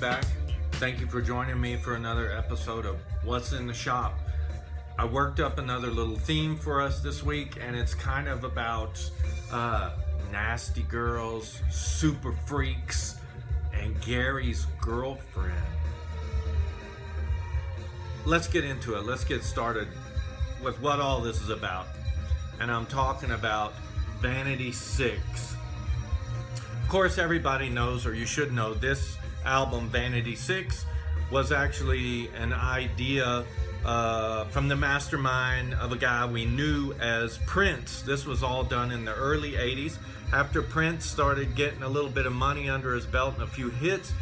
back. Thank you for joining me for another episode of What's in the Shop. I worked up another little theme for us this week, and it's kind of about nasty girls, super freaks, and Gary's girlfriend. Let's get into it. Let's get started with what all this is about. And I'm talking about Vanity 6. Of course, everybody knows, or you should know, this album, Vanity 6, was actually an idea from the mastermind of a guy we knew as Prince. This was all done in the early 80s. After Prince started getting a little bit of money under his belt and a few hits,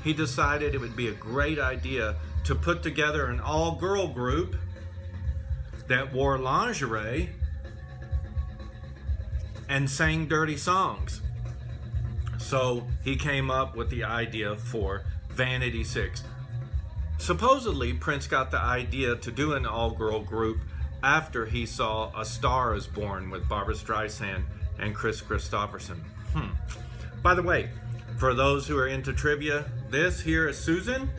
he decided it would be a great idea to put together an all-girl group that wore lingerie and sang dirty songs. So he came up with the idea for Vanity 6. Supposedly, Prince got the idea to do an all-girl group after he saw A Star Is Born with Barbra Streisand and Chris Christopherson. By the way, for those who are into trivia, this here is Susan,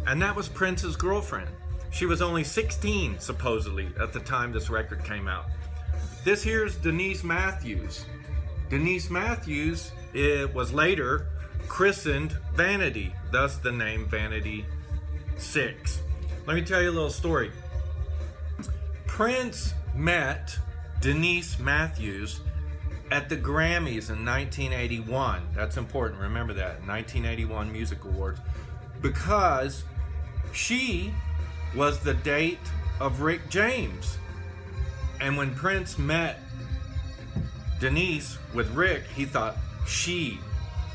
and that was Prince's girlfriend. She was only 16, supposedly, at the time this record came out. This here's Denise Matthews. Denise Matthews, it was later christened Vanity, thus the name Vanity 6. Let me tell you a little story. Prince met Denise Matthews at the Grammys in 1981. That's important, remember that, 1981 Music Awards, because she was the date of Rick James. And when Prince met Denise with Rick, he thought, she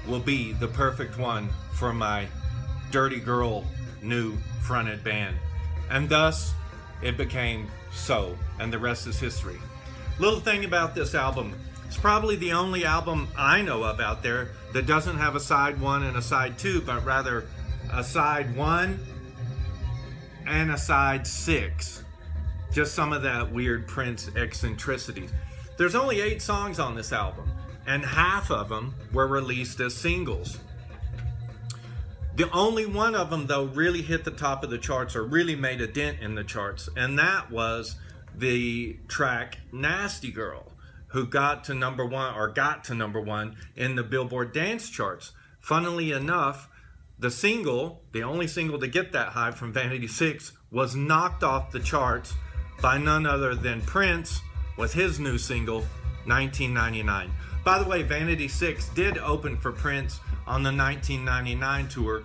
will be the perfect one for my dirty girl new fronted band. And thus it became so, and the rest is history. Little thing about this album, it's probably the only album I know of out there that doesn't have a side 1 and a side 2, but rather a side 1 and a side 6. Just some of that weird Prince eccentricities. There's only 8 songs on this album, and half of them were released as singles. The only one of them, though, really hit the top of the charts, or really made a dent in the charts, and that was the track Nasty Girl, who got to number one in the Billboard dance charts. Funnily enough, the only single to get that high from Vanity 6 was knocked off the charts by none other than Prince with his new single, 1999. By the way, Vanity 6 did open for Prince on the 1999 tour,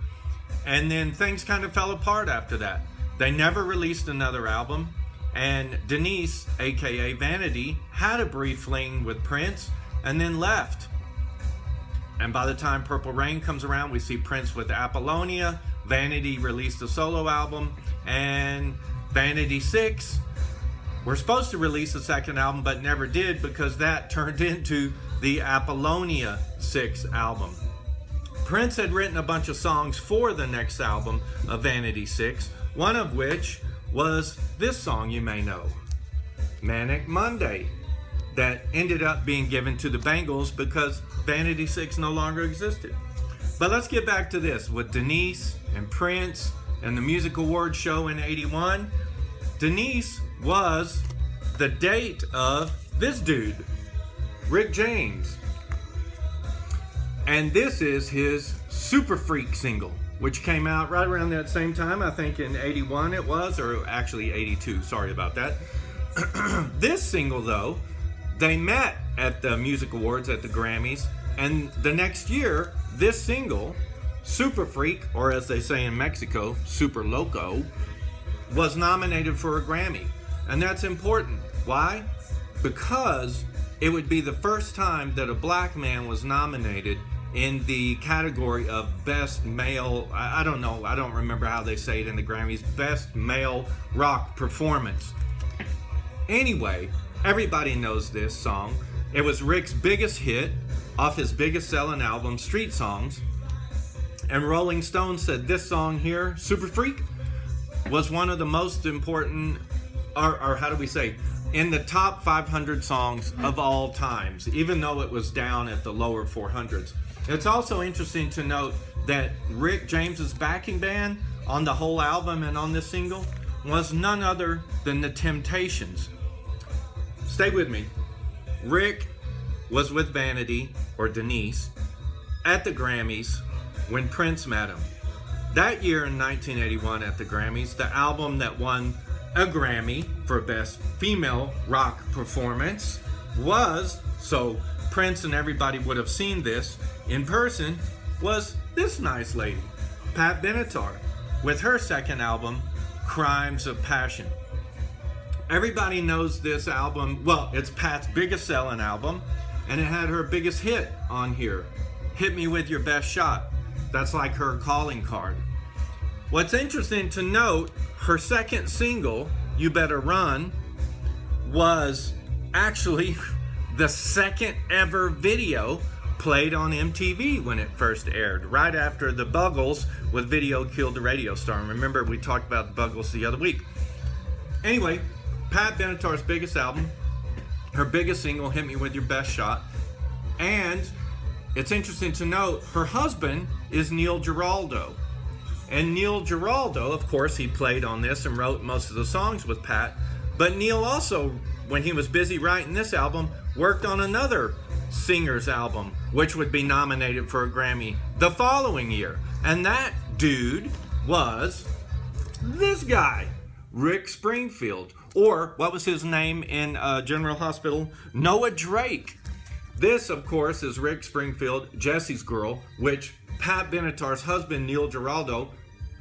and then things kind of fell apart after that. They never released another album, and Denise, aka Vanity, had a brief fling with Prince and then left. And by the time Purple Rain comes around, we see Prince with Apollonia, Vanity released a solo album, and Vanity 6 were supposed to release a second album, but never did, because that turned into the Apollonia 6 album. Prince had written a bunch of songs for the next album of Vanity 6, one of which was this song you may know, Manic Monday, that ended up being given to the Bangles because Vanity 6 no longer existed. But let's get back to this. With Denise and Prince and the Music Awards show in 81, Denise was the date of this dude, Rick James. And this is his Super Freak single, which came out right around that same time, I think in 81 it was, or actually 82, sorry about that. This single, though, they met at the Music Awards at the Grammys, and the next year, this single, Super Freak, or as they say in Mexico, Super Loco, was nominated for a Grammy. And that's important. Why? Because it would be the first time that a black man was nominated in the category of Best Male, I don't know, I don't remember how they say it in the Grammys, Best Male Rock Performance. Anyway, everybody knows this song. It was Rick's biggest hit off his biggest selling album, Street Songs. And Rolling Stone said this song here, Super Freak, was one of the most important, or how do we say, in the top 500 songs of all times, even though it was down at the lower 400s. It's also interesting to note that Rick James's backing band on the whole album and on this single was none other than the Temptations. Stay with me. Rick was with Vanity, or Denise, at the Grammys when Prince met him. That year in 1981 at the Grammys, the album that won a Grammy for Best Female Rock Performance was, so Prince and everybody would have seen this in person, was this nice lady, Pat Benatar, with her second album, Crimes of Passion. Everybody knows this album. Well, it's Pat's biggest selling album, and it had her biggest hit on here, Hit Me With Your Best Shot. That's like her calling card. What's interesting to note, her second single, You Better Run, was actually the second ever video played on MTV when it first aired, right after the Buggles with Video Killed the Radio Star. And remember, we talked about the Buggles the other week. Anyway, Pat Benatar's biggest album, her biggest single, Hit Me With Your Best Shot. And it's interesting to note, her husband is Neil Giraldo. And Neil Giraldo, of course, he played on this and wrote most of the songs with Pat. But Neil also, when he was busy writing this album, worked on another singer's album, which would be nominated for a Grammy the following year. And that dude was this guy, Rick Springfield. Or, what was his name in General Hospital? Noah Drake. This, of course, is Rick Springfield, Jesse's Girl, which Pat Benatar's husband, Neil Giraldo,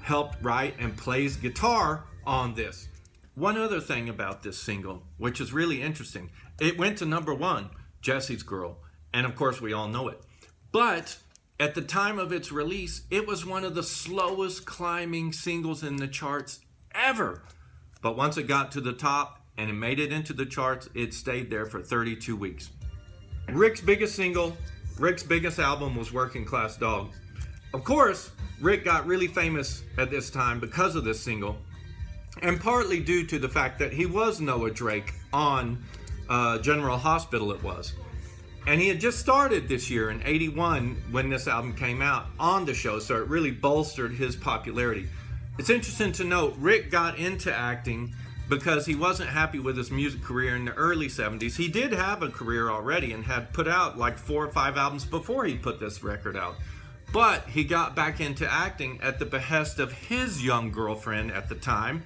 helped write and plays guitar on this. One other thing about this single, which is really interesting, it went to number 1, Jesse's Girl, and of course we all know it. But at the time of its release, it was one of the slowest climbing singles in the charts ever. But once it got to the top and it made it into the charts, it stayed there for 32 weeks. Rick's biggest single, Rick's biggest album was Working Class Dog. Of course, Rick got really famous at this time because of this single, and partly due to the fact that he was Noah Drake on General Hospital it was. And he had just started this year in 81 when this album came out on the show, so it really bolstered his popularity. It's interesting to note, Rick got into acting because he wasn't happy with his music career in the early 70s. He did have a career already and had put out like 4 or 5 albums before he put this record out. But he got back into acting at the behest of his young girlfriend at the time,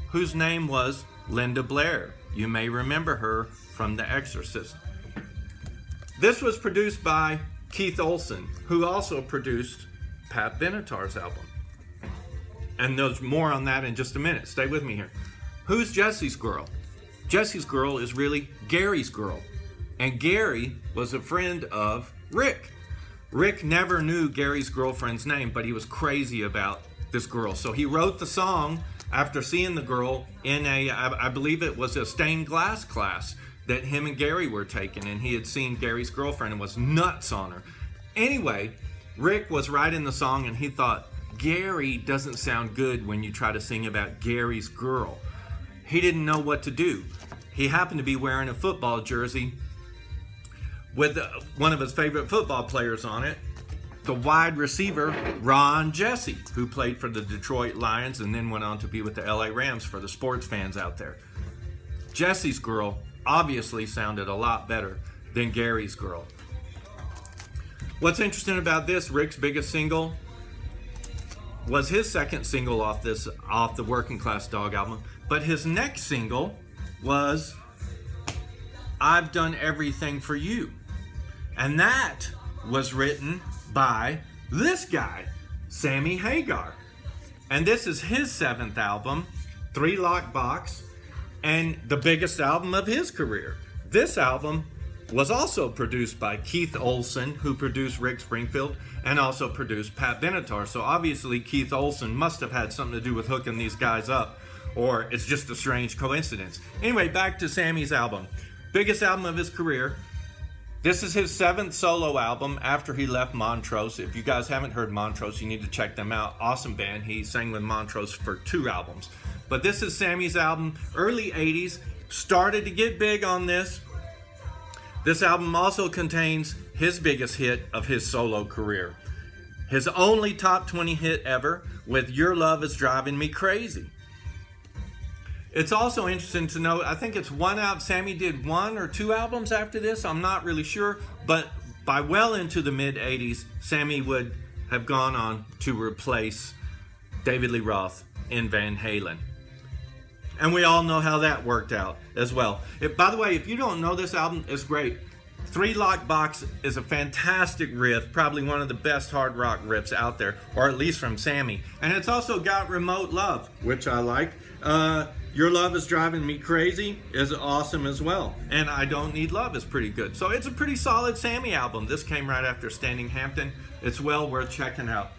whose name was Linda Blair. You may remember her from The Exorcist. This was produced by Keith Olsen, who also produced Pat Benatar's album. And there's more on that in just a minute. Stay with me here. Who's Jesse's Girl? Jesse's Girl is really Gary's girl. And Gary was a friend of Rick. Rick never knew Gary's girlfriend's name, but he was crazy about this girl. So he wrote the song after seeing the girl in I believe it was a stained glass class that him and Gary were taking, and he had seen Gary's girlfriend and was nuts on her. Anyway, Rick was writing the song and he thought, Gary doesn't sound good when you try to sing about Gary's girl. He didn't know what to do. He happened to be wearing a football jersey with one of his favorite football players on it, the wide receiver Ron Jesse, who played for the Detroit Lions and then went on to be with the LA Rams for the sports fans out there. Jesse's Girl obviously sounded a lot better than Gary's Girl. What's interesting about this, Rick's biggest single was his second single off the Working Class Dog album, but his next single was I've Done Everything for You. And that was written by this guy, Sammy Hagar. And this is his 7th album, 3 Lock Box, and the biggest album of his career. This album was also produced by Keith Olsen, who produced Rick Springfield, and also produced Pat Benatar. So obviously Keith Olsen must have had something to do with hooking these guys up, or it's just a strange coincidence. Anyway, back to Sammy's album. Biggest album of his career. This is his 7th solo album after he left Montrose. If you guys haven't heard Montrose, you need to check them out. Awesome band. He sang with Montrose for 2 albums. But this is Sammy's album, early 80s. Started to get big on this. This album also contains his biggest hit of his solo career. His only top 20 hit ever with Your Love Is Driving Me Crazy. It's also interesting to note, I think it's one out. Sammy did 1 or 2 albums after this. I'm not really sure. But by well into the mid-'80s, Sammy would have gone on to replace David Lee Roth in Van Halen. And we all know how that worked out as well. By the way, if you don't know this album, it's great. 3 Lock Box is a fantastic riff, probably one of the best hard rock riffs out there, or at least from Sammy. And it's also got Remote Love, which I like. Your Love Is Driving Me Crazy is awesome as well. And I Don't Need Love is pretty good. So it's a pretty solid Sammy album. This came right after Standing Hampton. It's well worth checking out.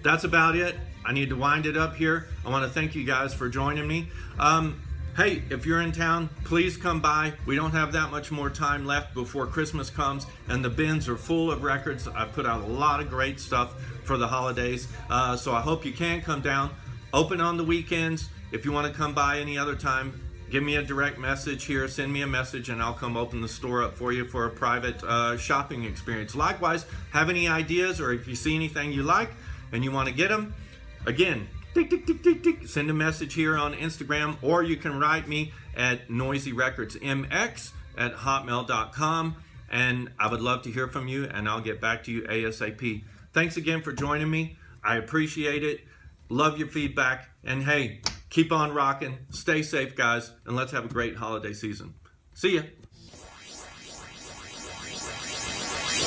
That's about it. I need to wind it up here. I want to thank you guys for joining me. Hey, if you're in town, please come by. We don't have that much more time left before Christmas comes, and the bins are full of records. I put out a lot of great stuff for the holidays, so I hope you can come down. Open on the weekends. If you want to come by any other time, give me a direct message here. Send me a message, and I'll come open the store up for you for a private shopping experience. Likewise, have any ideas, or if you see anything you like and you want to get them, again, tick, tick, tick, tick, tick. Send a message here on Instagram, or you can write me at noisyrecordsmx@hotmail.com, and I would love to hear from you, and I'll get back to you ASAP. Thanks again for joining me. I appreciate it. Love your feedback, and hey, keep on rocking. Stay safe, guys, and let's have a great holiday season. See ya.